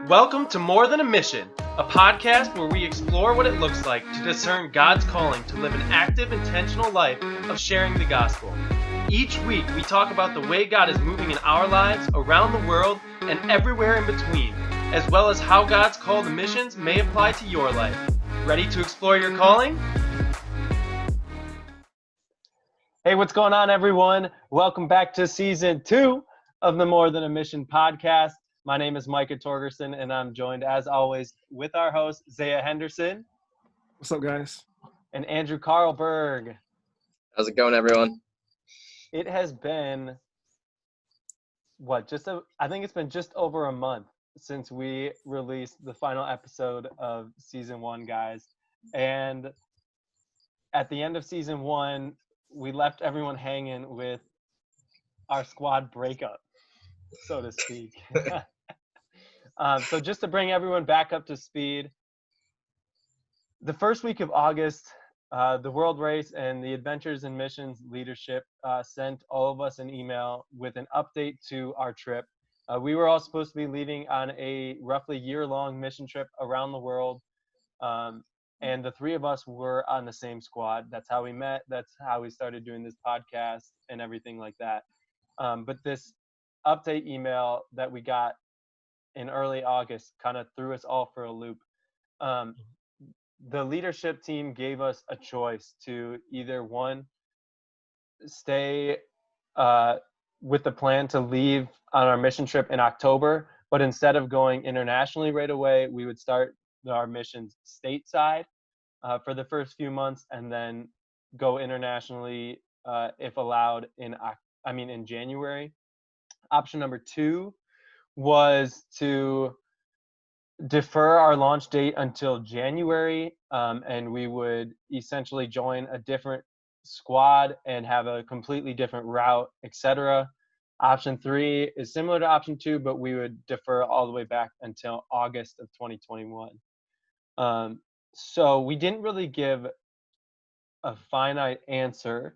Welcome to More Than a Mission, a podcast where we explore what it looks like to discern God's calling to live an active, intentional life of sharing the gospel. Each week, we talk about the way God is moving in our lives, around the world, and everywhere in between, as well as how God's call to missions may apply to your life. Ready to explore your calling? Hey, what's going on, everyone? Welcome back to Season 2 of the More Than a Mission podcast. My name is Micah Torgerson, and I'm joined, as always, with our host, Zaya Henderson. What's up, guys? And Andrew Carlberg. How's it going, everyone? It has been, I think it's been just over a month since we released the final episode of Season 1, guys. And at the end of Season 1, we left everyone hanging with our squad breakup, so to speak. So just to bring everyone back up to speed, the first week of August, the World Race and the Adventures in Missions leadership sent all of us an email with an update to our trip. We were all supposed to be leaving on a roughly year-long mission trip around the world, and the three of us were on the same squad. That's how we met. That's how we started doing this podcast and everything like that. But this update email that we got in early August kind of threw us all for a loop. The leadership team gave us a choice to either, one, stay with the plan to leave on our mission trip in October, but instead of going internationally right away, we would start our missions stateside for the first few months and then go internationally if allowed in January. Option number 2 was to defer our launch date until January, and we would essentially join a different squad and have a completely different route, etc. Option 3 is similar to option 2, but we would defer all the way back until August of 2021. So we didn't really give a finite answer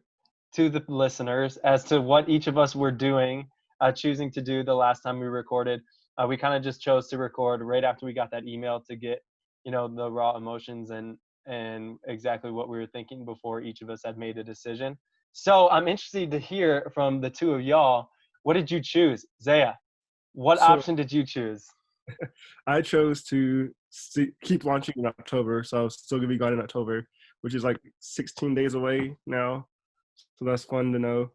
to the listeners as to what each of us were doing, choosing to do the last time we recorded. We kind of just chose to record right after we got that email to get, the raw emotions and exactly what we were thinking before each of us had made a decision. So I'm interested to hear from the two of y'all. What did you choose? Zaya, what option did you choose? I chose to keep launching in October, so I was still going to be gone in October, which is like 16 days away now. So that's fun to know.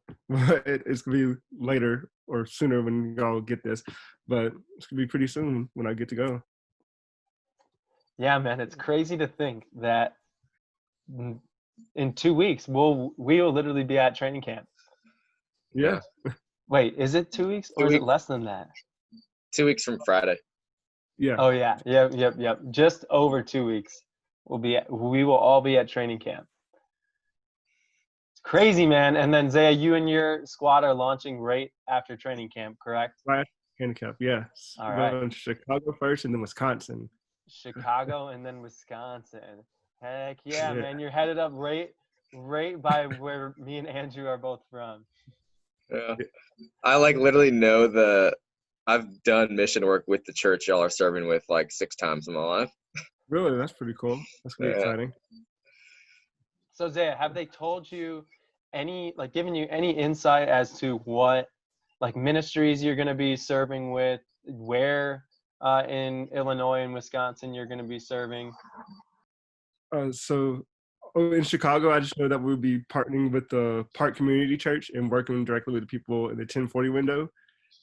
It's going to be later or sooner when y'all get this, but it's going to be pretty soon when I get to go. Yeah, man, it's crazy to think that in 2 weeks, we will literally be at training camp. Yeah. Wait, is it 2 weeks or is it less than that? 2 weeks from Friday. Yeah. Oh yeah. Yep. Just over 2 weeks. We will all be at training camp. It's crazy, man. And then Zaya, you and your squad are launching right after training camp, correct? Right. Handicap, yeah. All right. Going to Chicago first and then Wisconsin. Chicago and then Wisconsin. Heck yeah, man. You're headed up right by where me and Andrew are both from. Yeah. I literally know I've done mission work with the church y'all are serving with 6 times in my life. Really? That's pretty cool. That's going to be exciting. So Zaya, have they told you given you any insight as to what ministries you're going to be serving with, where in Illinois and Wisconsin you're going to be serving? So in Chicago, I just know that we'll be partnering with the Park Community Church and working directly with the people in the 1040 window.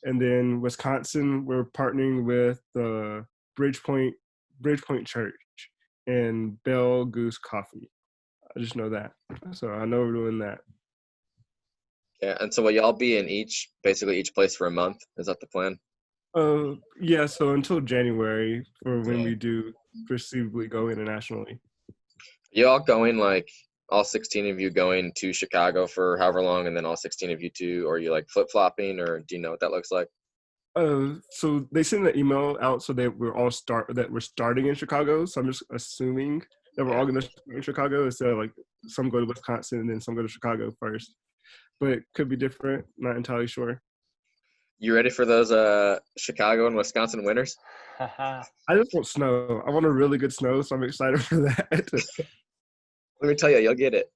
And then Wisconsin, we're partnering with the Bridgepoint Church and Bell Goose Coffee. I just know that. So I know we're doing that. Yeah, and so will y'all be in each place for a month? Is that the plan? Yeah, so until January for when we do perceivably go internationally. You all going all 16 of you going to Chicago for however long, and then all 16 of you too, or are you flip-flopping, or do you know what that looks like? So they send an email out so that we're starting in Chicago. So I'm just assuming that we're all going to start in Chicago instead of some go to Wisconsin and then some go to Chicago first. But it could be different. Not entirely sure. You ready for those Chicago and Wisconsin winters? I just want snow. I want a really good snow, so I'm excited for that. Let me tell you, you'll get it.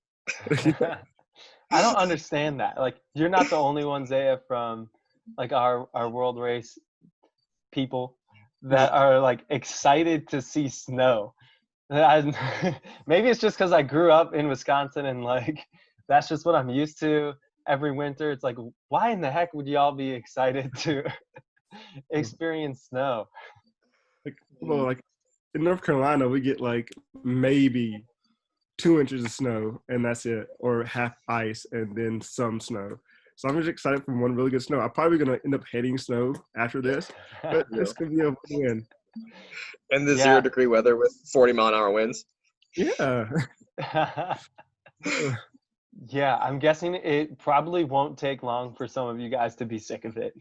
I don't understand that. Like, you're not the only one, Zaya, from like our world race people that are like excited to see snow. Maybe it's just because I grew up in Wisconsin and like that's just what I'm used to every winter. It's like, why in the heck would y'all be excited to experience snow? Like in North Carolina, we get like maybe 2 inches of snow, and that's it, or half ice and then some snow. So I'm just excited for one really good snow. I'm probably gonna end up hating snow after this, but it's gonna be a win. And the Yeah. 0-degree weather with 40-mile-an-hour winds. Yeah. Yeah, I'm guessing it probably won't take long for some of you guys to be sick of it.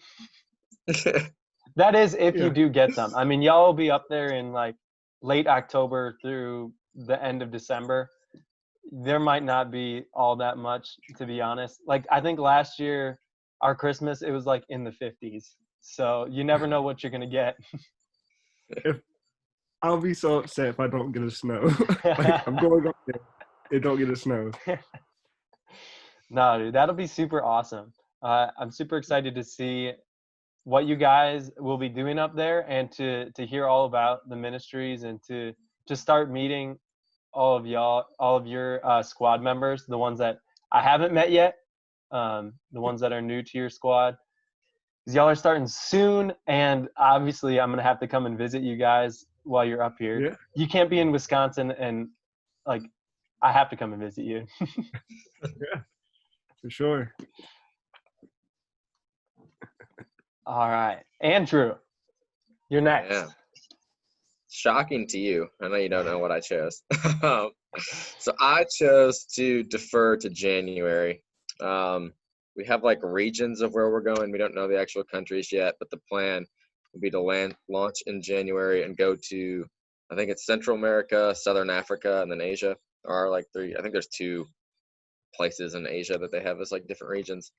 That is if you Yeah. do get them. I mean, y'all will be up there in like late October through the end of December. There might not be all that much, to be honest. Like, I think last year, our Christmas, it was like in the 50s. So you never know what you're going to get. I'll be so upset if I don't get a snow. Like I'm going up there and don't get a snow. No, dude, that'll be super awesome. I'm super excited to see what you guys will be doing up there and to hear all about the ministries and to start meeting all of your squad members, the ones that I haven't met yet, the ones that are new to your squad. 'Cause y'all are starting soon, and obviously I'm gonna have to come and visit you guys while you're up here. Yeah. You can't be in Wisconsin, and like I have to come and visit you. Yeah, for sure. All right, Andrew, you're next. Yeah. Shocking to you. I know you don't know what I chose. So I chose to defer to January. We have like regions of where we're going. We don't know the actual countries yet, but the plan would be to launch in January and go to, I think it's Central America, Southern Africa, and then Asia. There are like three. I think there's 2 places in Asia that they have as like different regions.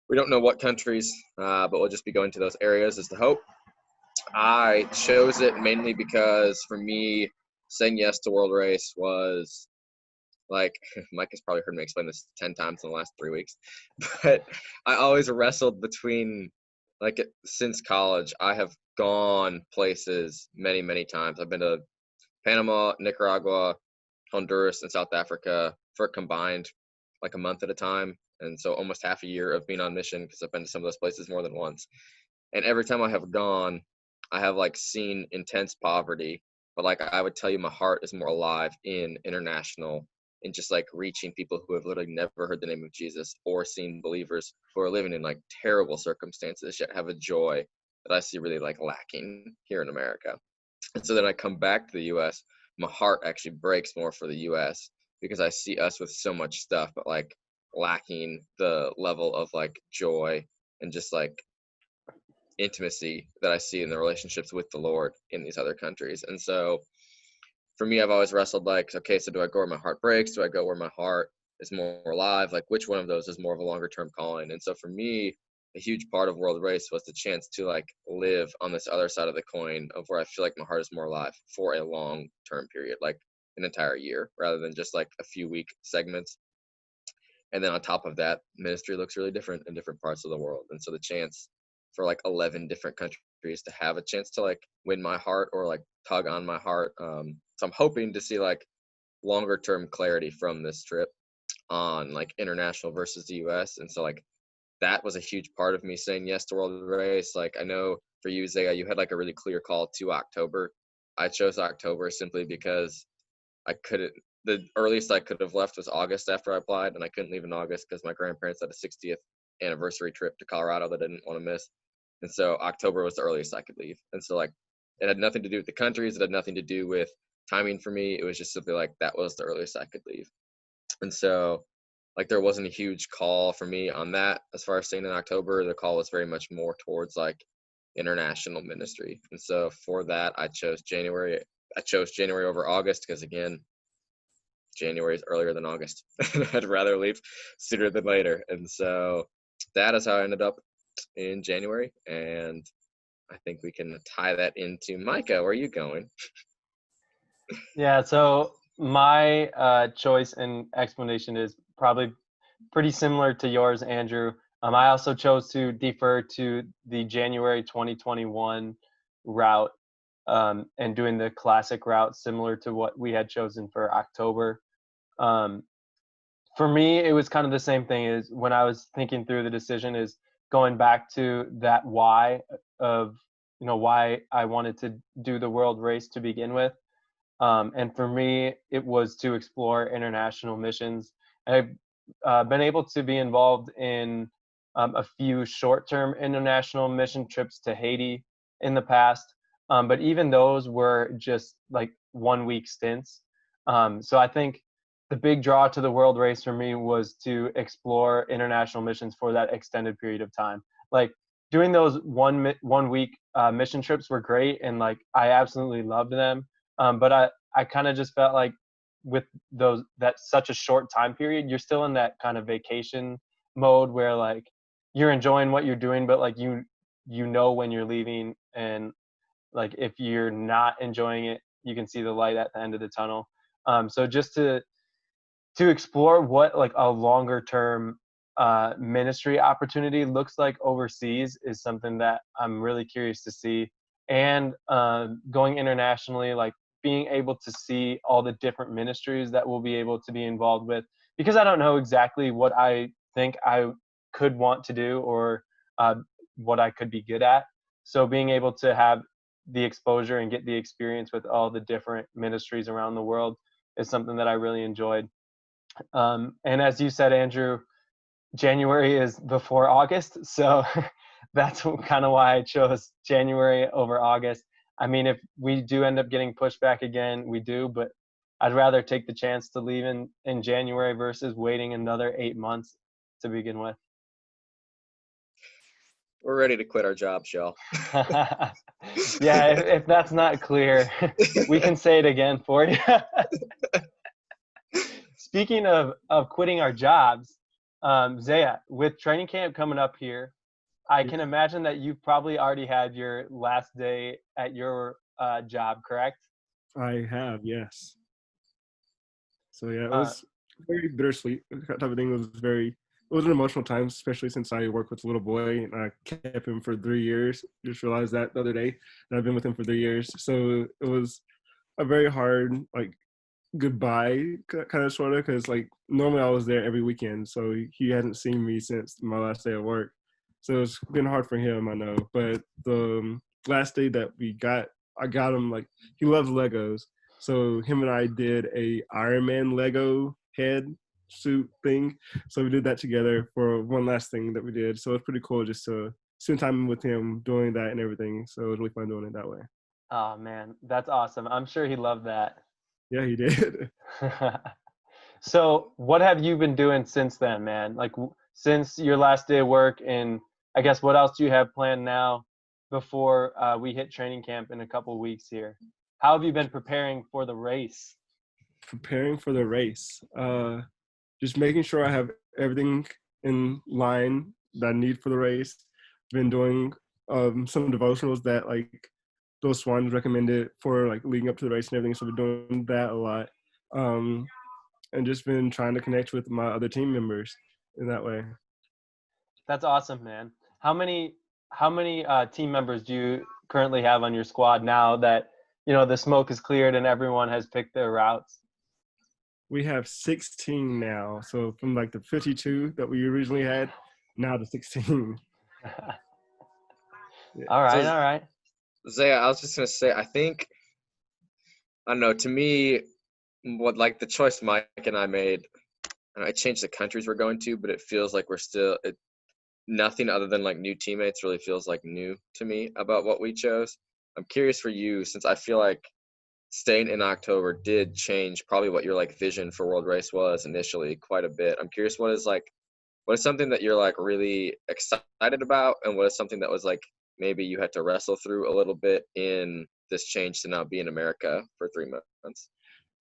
We don't know what countries, but we'll just be going to those areas is the hope. I chose it mainly because for me, saying yes to World Race was like, Mike has probably heard me explain this 10 times in the last 3 weeks, but I always wrestled between, like, since college, I have gone places many, many times. I've been to Panama, Nicaragua, Honduras, and South Africa for combined like a month at a time. And so almost half a year of being on mission because I've been to some of those places more than once. And every time I have gone, I have like seen intense poverty, but like I would tell you, my heart is more alive in international and just like reaching people who have literally never heard the name of Jesus or seen believers who are living in like terrible circumstances yet have a joy that I see really like lacking here in America. And so then I come back to the US, my heart actually breaks more for the US because I see us with so much stuff, but like lacking the level of like joy and just like intimacy that I see in the relationships with the Lord in these other countries. And so for me, I've always wrestled like, okay, so do I go where my heart breaks? Do I go where my heart is more alive? Like, which one of those is more of a longer term calling? And so for me, a huge part of World Race was the chance to like live on this other side of the coin of where I feel like my heart is more alive for a long term period, like an entire year, rather than just like a few week segments. And then on top of that, ministry looks really different in different parts of the world. And so the chance for like 11 different countries to have a chance to like win my heart or like tug on my heart. So I'm hoping to see like longer term clarity from this trip on like international versus the US. And so like that was a huge part of me saying yes to World Race. Like I know for you, Zaya, you had like a really clear call to October. I chose October simply because I couldn't, the earliest I could have left was August after I applied, and I couldn't leave in August because my grandparents had a 60th anniversary trip to Colorado that I didn't want to miss. And so October was the earliest I could leave. And so like it had nothing to do with the countries. It had nothing to do with timing for me. It was just simply like that was the earliest I could leave. And so like there wasn't a huge call for me on that as far as staying in October. The call was very much more towards like international ministry. And so for that, I chose January. I chose January over August because again, January is earlier than August. I'd rather leave sooner than later. And so that is how I ended up in January, and I think we can tie that into Micah. Where are you going? Yeah, so my choice and explanation is probably pretty similar to yours, Andrew. I also chose to defer to the January 2021 route and doing the classic route, similar to what we had chosen for October. Um, for me, it was kind of the same thing as when I was thinking through the decision is going back to that why of, why I wanted to do the world race to begin with. And for me, it was to explore international missions. I've been able to be involved in a few short-term international mission trips to Haiti in the past, but even those were just like 1 week stints. So I think the big draw to the world race for me was to explore international missions for that extended period of time. Like doing those 1 week mission trips were great, and like I absolutely loved them. But I kind of just felt like with that's such a short time period, you're still in that kind of vacation mode where like you're enjoying what you're doing, but like you know when you're leaving, and like if you're not enjoying it, you can see the light at the end of the tunnel. So just to explore what like a longer term ministry opportunity looks like overseas is something that I'm really curious to see. And going internationally, like being able to see all the different ministries that we'll be able to be involved with, because I don't know exactly what I think I could want to do or uh, what I could be good at. So being able to have the exposure and get the experience with all the different ministries around the world is something that I really enjoyed. And as you said, Andrew, January is before August, so that's kind of why I chose January over August. I mean, if we do end up getting pushed back again, we do, but I'd rather take the chance to leave in January versus waiting another 8 months to begin with. We're ready to quit our jobs, y'all. Yeah, if that's not clear, we can say it again for you. Speaking of quitting our jobs, Zaya, with training camp coming up here, I can imagine that you've probably already had your last day at your job, correct? I have, yes. So yeah, it Uh, was very bittersweet. That type of thing was it was an emotional time, especially since I work with a little boy and I kept him for 3 years. Just realized that the other day that I've been with him for 3 years. So it was a very hard, like, goodbye kind of sort of, because like normally I was there every weekend, so he hadn't seen me since my last day of work. So it's been hard for him, I know. But the last day that I got him, like, he loves Legos, so him and I did a Iron Man Lego head suit thing. So we did that together for one last thing that we did. So it's pretty cool just to spend time with him doing that and everything. So it was really fun doing it that way. oh man, that's awesome. I'm sure he loved that. Yeah, he did. So, what have you been doing since then, man? Like since your last day of work, and I guess what else do you have planned now before we hit training camp in a couple weeks here? How have you been preparing for the race? Preparing for the race. Just making sure I have everything in line that I need for the race. Been doing some devotionals that like those Swans recommended for like leading up to the race and everything. So we're doing that a lot, and just been trying to connect with my other team members in that way. That's awesome, man. How many team members do you currently have on your squad now that the smoke is cleared and everyone has picked their routes? We have 16 now. So from like the 52 that we originally had, now to 16. Yeah. All right, So, all right. Zaya, I was just gonna say, I think, I don't know, to me, what like the choice Mike and I made, I changed the countries we're going to, but it feels like we're still nothing other than like new teammates really feels like new to me about what we chose. I'm curious for you, since I feel like staying in October did change probably what your like vision for World Race was initially quite a bit. I'm curious what is something that you're like really excited about, and what is something that was like maybe you had to wrestle through a little bit in this change to now be in America for 3 months?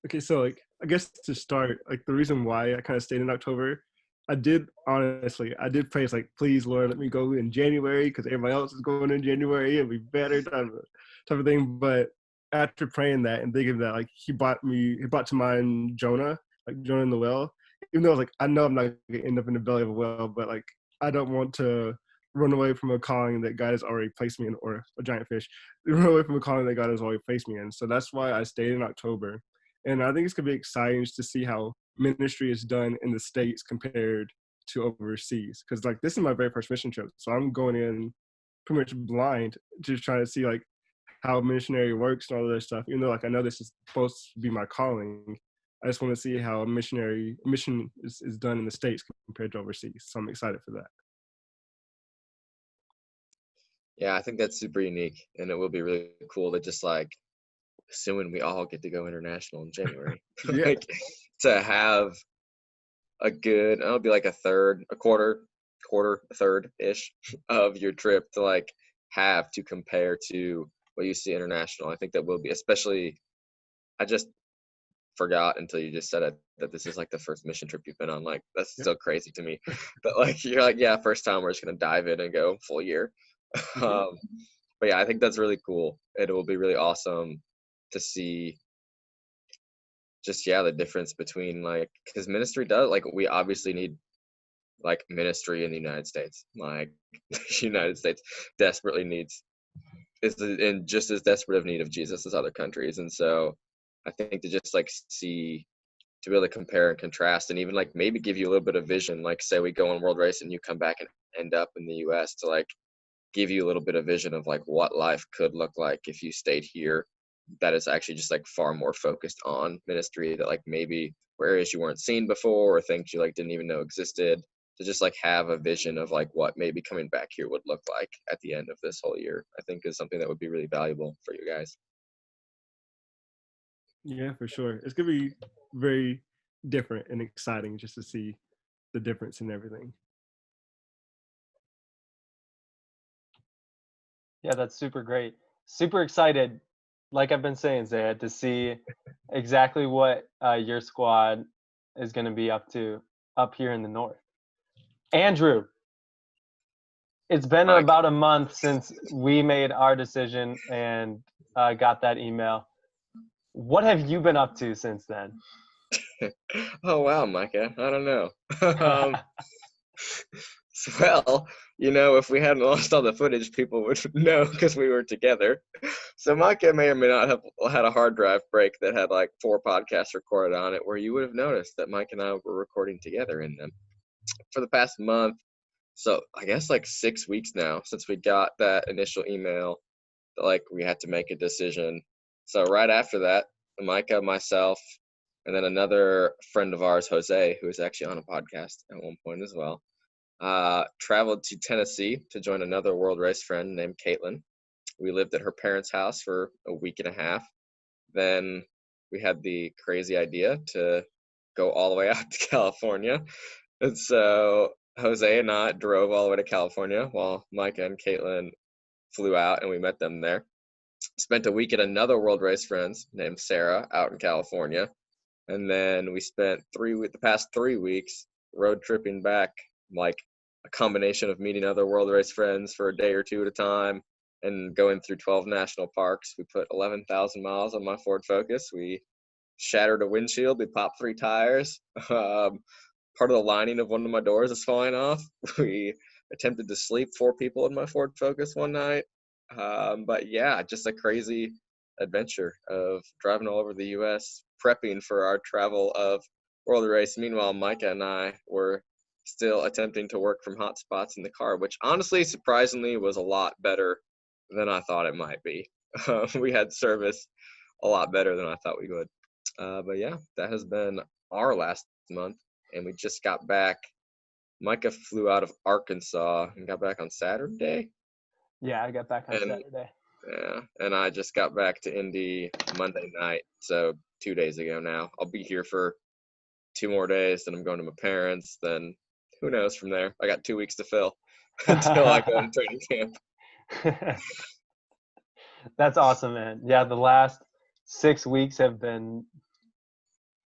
Okay, so like I guess to start, like the reason why I kind of stayed in October I did pray, it's like, please, Lord, let me go in January because everybody else is going in January. It'll be better type of thing. But after praying that and thinking that, like, he brought to mind Jonah, like Jonah in the well. Even though I was like, I know I'm not gonna end up in the belly of a whale, but like, I don't want to run away from a calling that God has already placed me in, or a giant fish, run away from a calling that God has already placed me in. So that's why I stayed in October. And I think it's gonna be exciting to see how ministry is done in the States compared to overseas. Because like, this is my very first mission trip, so I'm going in pretty much blind, just trying to see like how missionary works and all of that stuff. Even though like I know this is supposed to be my calling, I just want to see how a mission is done in the States compared to overseas. So I'm excited for that. Yeah, I think that's super unique, and it will be really cool to just like, assuming we all get to go international in January, Yeah. like to have a good, it'll be like a quarter, a third ish of your trip to like have to compare to what you see international. I think that will be, especially, I just forgot until you just said it, that this is like the first mission trip you've been on. Like, that's still crazy to me. But like, you're like, yeah, first time we're just gonna dive in and go full year. um, but yeah, I think that's really cool. It will be really awesome to see just, yeah, the difference between like, because ministry does, like, we obviously need like ministry in the United States. Like, the United States desperately needs, is in just as desperate of need of Jesus as other countries. And so I think to just like see, to be able to compare and contrast, and even like maybe give you a little bit of vision, like say we go on world race and you come back and end up in the US, to like give you a little bit of vision of like what life could look like if you stayed here, that is actually just like far more focused on ministry, that like maybe were areas you weren't seeing before or things you like didn't even know existed, to just like have a vision of like what maybe coming back here would look like at the end of this whole year, I think is something that would be really valuable for you guys. Yeah, for sure. It's gonna be very different and exciting just to see the difference in everything. Yeah, that's super great. Super excited, like I've been saying, Zaya, to see exactly what your squad is going to be up to up here in the north. Andrew, it's been Mike. about a month since we made our decision and got that email. What have you been up to since then? Oh wow, Micah, I don't know. um, Well, if we hadn't lost all the footage, people would know because we were together. So Micah may or may not have had a hard drive break that had like 4 podcasts recorded on it, where you would have noticed that Mike and I were recording together in them for the past month. So I guess like 6 weeks now since we got that initial email that like we had to make a decision. So right after that, Micah, myself, and then another friend of ours, Jose, who was actually on a podcast at one point as well, traveled to Tennessee to join another world race friend named Caitlin. We lived at her parents' house for a week and a half. Then we had the crazy idea to go all the way out to California. And so Jose and I drove all the way to California while Micah and Caitlin flew out, and we met them there. Spent a week at another world race friends named Sarah out in California. And then we spent the past 3 weeks road tripping back, like a combination of meeting other world race friends for a day or two at a time and going through 12 national parks. We put 11,000 miles on my Ford Focus. We shattered a windshield. We popped 3 tires. Part of the lining of one of my doors is falling off. We attempted to sleep 4 people in my Ford Focus one night. But yeah, just a crazy adventure of driving all over the U.S., prepping for our travel of World Race. Meanwhile, Micah and I were still attempting to work from hot spots in the car, which honestly, surprisingly, was a lot better than I thought it might be. We had service a lot better than I thought we would. But yeah, that has been our last month, and we just got back. Micah flew out of Arkansas and got back on Saturday. Yeah, I got back on Saturday. Yeah, and I just got back to Indy Monday night, so 2 days ago now. I'll be here for 2 more days, then I'm going to my parents, then who knows from there. I got 2 weeks to fill until I go to training camp. That's awesome, man. Yeah, the last 6 weeks have been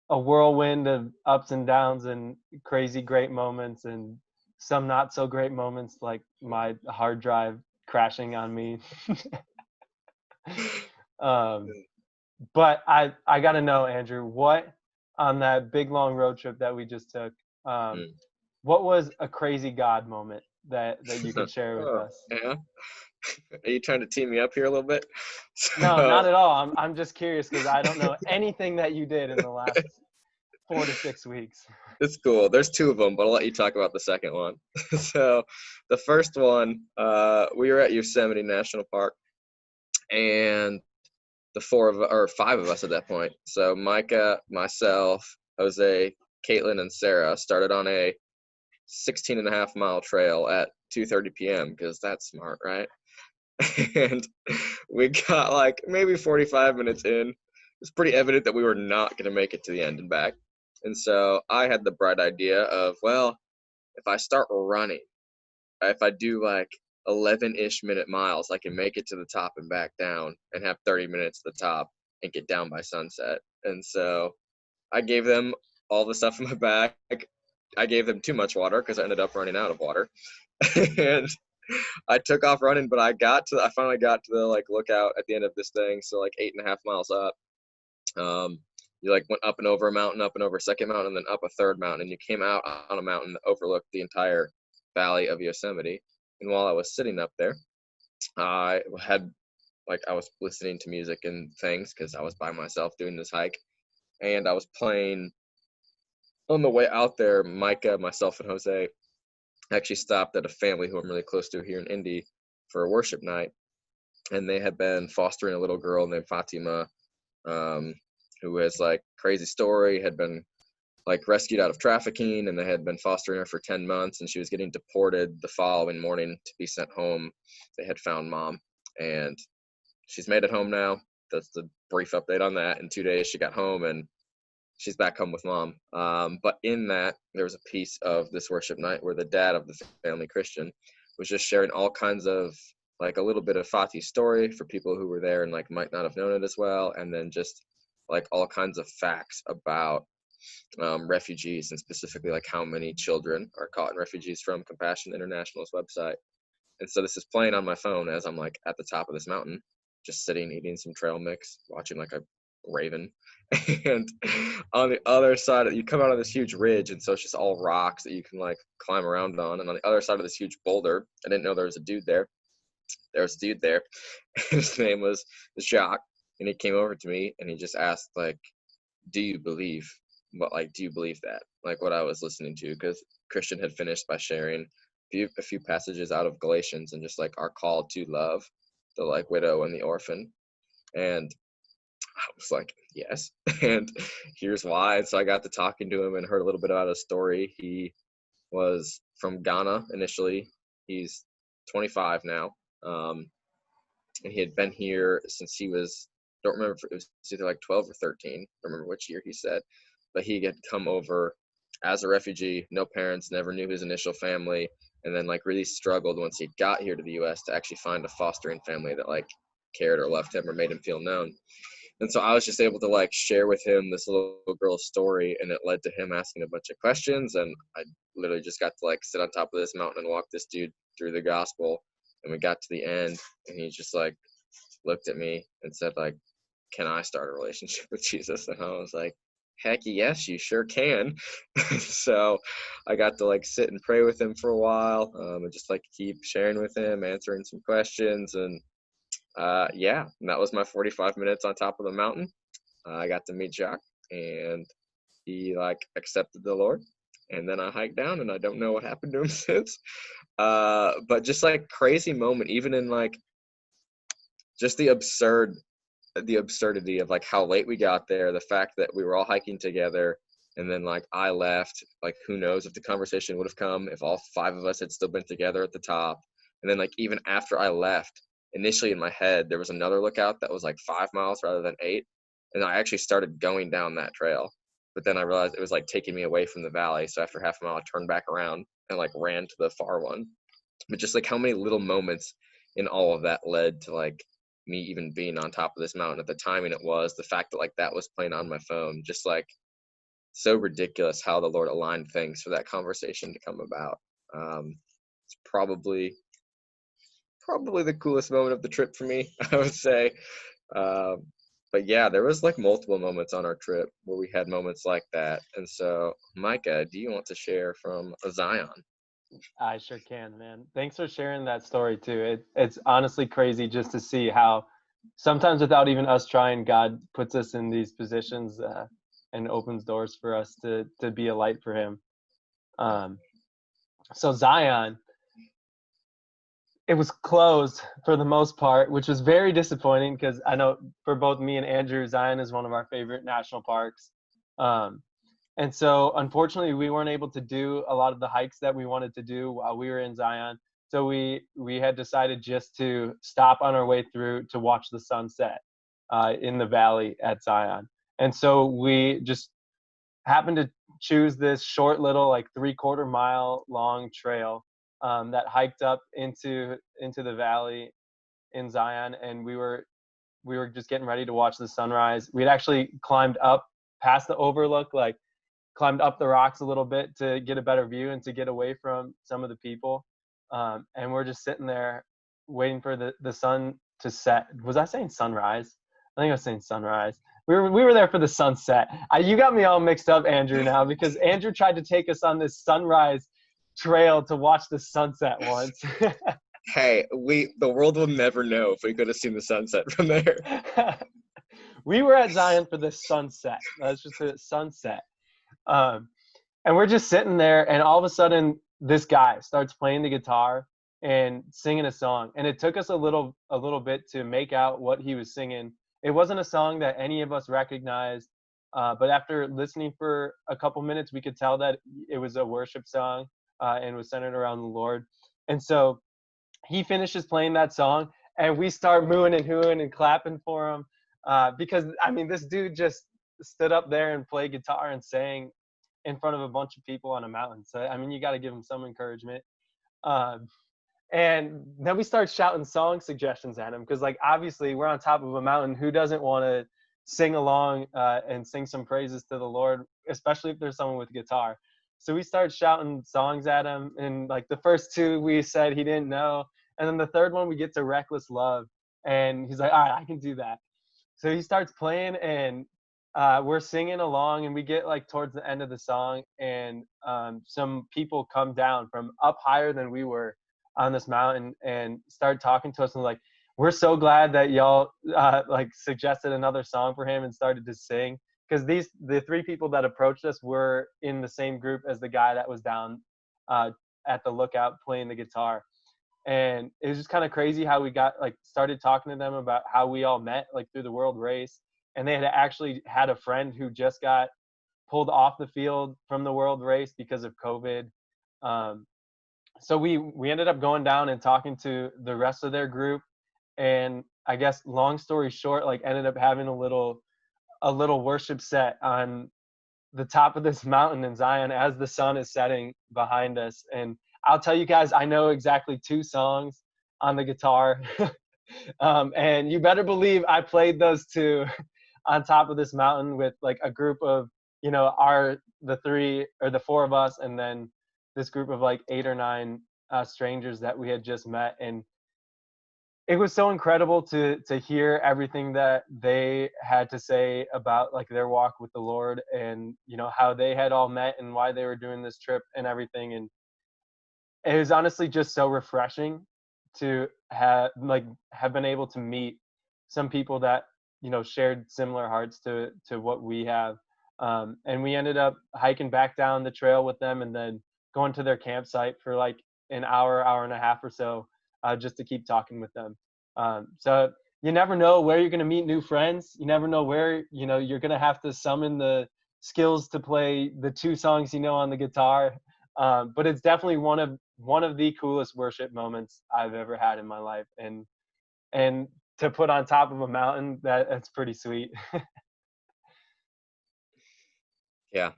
a whirlwind of ups and downs and crazy great moments and some not so great moments, like my hard drive crashing on me. um, but I got to know, Andrew, what on that big long road trip that we just took, Mm. what was a crazy God moment that you could share with Oh, us? yeah. Are you trying to team me up here a little bit? No, So not at all. I'm just curious because I don't know anything that you did in the last 4 to 6 weeks. it's cool. There's two of them, but I'll let you talk about the second one. So the first one, we were at Yosemite National Park, and the five of us at that point. So Micah, myself, Jose, Caitlin, and Sarah started on a 16.5 mile trail at 2:30 p.m. because that's smart, right? And we got like maybe 45 minutes in. It's pretty evident that we were not going to make it to the end and back. And so I had the bright idea of, well, if I start running, if I do like 11-ish minute miles, I can make it to the top and back down and have 30 minutes at the top and get down by sunset. And so I gave them all the stuff in my bag. I gave them too much water because I ended up running out of water. And I took off running, but I finally got to the like lookout at the end of this thing. So like 8.5 miles up. You like went up and over a mountain, up and over a second mountain, and then up a third mountain, and you came out on a mountain that overlooked the entire valley of Yosemite. And while I was sitting up there, I was listening to music and things because I was by myself doing this hike, and I was playing on the way out there. Micah, myself, and Jose actually stopped at a family who I'm really close to here in Indy for a worship night, and they had been fostering a little girl named Fatima, who has like crazy story, had been like rescued out of trafficking, and they had been fostering her for 10 months, and she was getting deported the following morning to be sent home. They had found mom, and she's made it home now. That's the brief update on that. In 2 days she got home, and she's back home with mom. But in that, there was a piece of this worship night where the dad of the family, Christian, was just sharing all kinds of like a little bit of Fati's story for people who were there and like might not have known it as well, and then just like all kinds of facts about refugees, and specifically like how many children are caught in refugees from Compassion International's website. And so this is playing on my phone as I'm like at the top of this mountain, just sitting eating some trail mix, watching like a raven. And on the other side, you come out of this huge ridge, and so it's just all rocks that you can like climb around on. And on the other side of this huge boulder, I didn't know there was a dude there. There was a dude there, and his name was Jacques. And he came over to me and he just asked like, "Do you believe?" But like, do you believe that? Like what I was listening to, because Christian had finished by sharing a few passages out of Galatians and just like our call to love the like widow and the orphan. And I was like, yes. And here's why. And so I got to talking to him and heard a little bit about his story. He was from Ghana initially. He's 25 now. And he had been here since he was, don't remember if it was either like 12 or 13. I don't remember which year he said. But he had come over as a refugee, no parents, never knew his initial family, and then like really struggled once he got here to the US to actually find a fostering family that like cared or loved him or made him feel known. And so I was just able to like share with him this little girl's story, and it led to him asking a bunch of questions. And I literally just got to like sit on top of this mountain and walk this dude through the gospel. And we got to the end, and he just like looked at me and said like, "Can I start a relationship with Jesus?" And I was like, heck yes, you sure can. So I got to like sit and pray with him for a while, and just like keep sharing with him, answering some questions. And yeah, and that was my 45 minutes on top of the mountain. I got to meet Jacques, and he like accepted the Lord. And then I hiked down, and I don't know what happened to him since. But just like crazy moment, even in like just the absurdity of like how late we got there, the fact that we were all hiking together, and then like I left, like who knows if the conversation would have come if all five of us had still been together at the top. And then like even after I left, initially in my head there was another lookout that was like 5 miles rather than 8, and I actually started going down that trail, but then I realized it was like taking me away from the valley. So after half a mile I turned back around and like ran to the far one. But just like how many little moments in all of that led to like me even being on top of this mountain at the timing it was, the fact that like that was playing on my phone, just like so ridiculous how the Lord aligned things for that conversation to come about. It's probably the coolest moment of the trip for me, I would say. But yeah, there was like multiple moments on our trip where we had moments like that. And so, Micah, do you want to share from Zion? I sure can, man. Thanks for sharing that story too. It's honestly crazy just to see how sometimes without even us trying, God puts us in these positions and opens doors for us to be a light for Him. So Zion, it was closed for the most part, which was very disappointing because I know for both me and Andrew, Zion is one of our favorite national parks. And so unfortunately we weren't able to do a lot of the hikes that we wanted to do while we were in Zion. So we had decided just to stop on our way through to watch the sunset in the valley at Zion. And so we just happened to choose this short little like 3/4 mile long trail that hiked up into the valley in Zion, and we were just getting ready to watch the sunrise. We'd actually climbed up past the overlook, like climbed up the rocks a little bit to get a better view and to get away from some of the people. And we're just sitting there waiting for the sun to set. Was I saying sunrise? I think I was saying sunrise. We were there for the sunset. You got me all mixed up, Andrew, now, because Andrew tried to take us on this sunrise trail to watch the sunset once. Hey, the world will never know if we could have seen the sunset from there. We were at Zion for the sunset. Let's just say sunset. And we're just sitting there, and all of a sudden this guy starts playing the guitar and singing a song, and it took us a little bit to make out what he was singing. It wasn't a song that any of us recognized, but after listening for a couple minutes, we could tell that it was a worship song and was centered around the Lord. And so he finishes playing that song, and we start mooing and hooing and clapping for him because, I mean, this dude just stood up there and played guitar and sang in front of a bunch of people on a mountain. So, I mean, you got to give him some encouragement. And then we start shouting song suggestions at him because, like, obviously we're on top of a mountain. Who doesn't want to sing along and sing some praises to the Lord, especially if there's someone with guitar? So we start shouting songs at him, and like the first two we said he didn't know, and then the third one we get to Reckless Love, and he's like, all right, I can do that. So he starts playing, and we're singing along, and we get like towards the end of the song, and some people come down from up higher than we were on this mountain and start talking to us and like, we're so glad that y'all like suggested another song for him and started to sing, because the three people that approached us were in the same group as the guy that was down at the lookout playing the guitar. And it was just kind of crazy how we got like started talking to them about how we all met like through the world race, and they had actually had a friend who just got pulled off the field from the world race because of COVID. So we ended up going down and talking to the rest of their group, and I guess long story short, like ended up having a little worship set on the top of this mountain in Zion as the sun is setting behind us. And I'll tell you guys, I know exactly 2 songs on the guitar. And you better believe I played those 2 on top of this mountain with like a group of, you know, the 3 or the 4 of us, and then this group of like 8 or 9 strangers that we had just met. And it was so incredible to hear everything that they had to say about like their walk with the Lord, and you know how they had all met and why they were doing this trip and everything. And it was honestly just so refreshing to have been able to meet some people that, you know, shared similar hearts to what we have. And we ended up hiking back down the trail with them, and then going to their campsite for like an hour and a half or so, just to keep talking with them. So you never know where you're going to meet new friends. You never know where, you know, you're going to have to summon the skills to play the 2 songs you know on the guitar. But it's definitely one of the coolest worship moments I've ever had in my life. And to put on top of a mountain, that's pretty sweet. Yeah.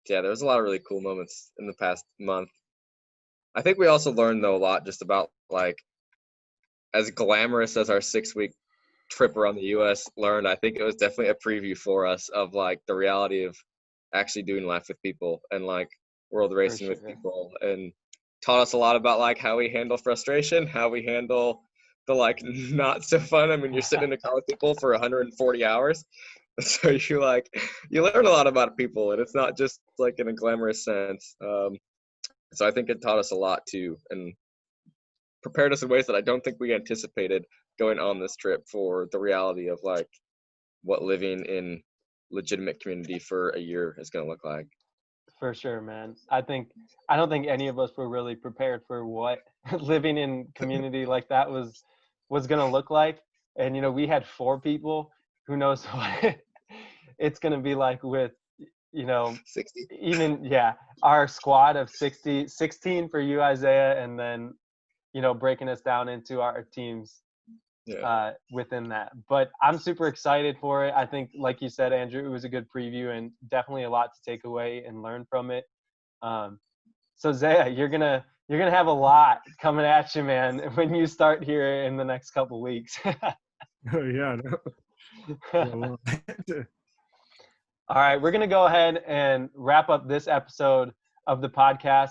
Yeah, there's a lot of really cool moments in the past month. I think we also learned though a lot just about like, as glamorous as our 6-week trip around the U.S. learned, I think it was definitely a preview for us of like the reality of actually doing life with people and like world racing with people, and taught us a lot about like how we handle frustration, how we handle the like not so fun. I mean, you're sitting in a car with people for 140 hours. So you learn a lot about people, and it's not just like in a glamorous sense. So I think it taught us a lot too, and prepared us in ways that I don't think we anticipated going on this trip for the reality of like what living in legitimate community for a year is going to look like. For sure, man. I don't think any of us were really prepared for what living in community like that was going to look like. And, you know, we had 4 people. Who knows what it's going to be like with, you know, 60. Even, yeah, our squad of 16 for you, Isaiah, and then, you know, breaking us down into our teams within that. But I'm super excited for it. I think, like you said, Andrew, it was a good preview and definitely a lot to take away and learn from it. So Zaya, you're gonna have a lot coming at you, man, when you start here in the next couple weeks. Oh yeah. No. All right, we're gonna go ahead and wrap up this episode of the podcast.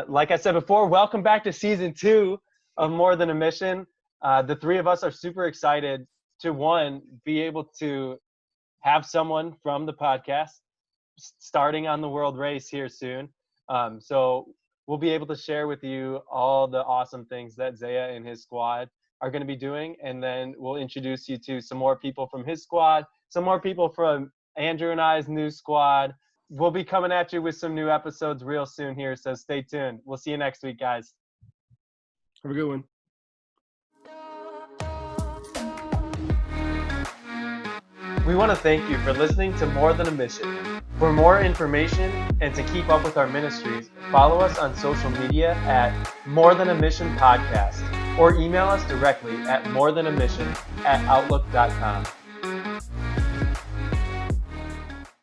Like I said before, welcome back to season 2 of More Than a Mission. The 3 of us are super excited to, one, be able to have someone from the podcast starting on the world race here soon. So we'll be able to share with you all the awesome things that Zaya and his squad are going to be doing. And then we'll introduce you to some more people from his squad, some more people from Andrew and I's new squad. We'll be coming at you with some new episodes real soon here. So stay tuned. We'll see you next week, guys. Have a good one. We want to thank you for listening to More Than a Mission. For more information and to keep up with our ministries, follow us on social media at More Than a Mission Podcast, or email us directly at morethanAmission@outlook.com.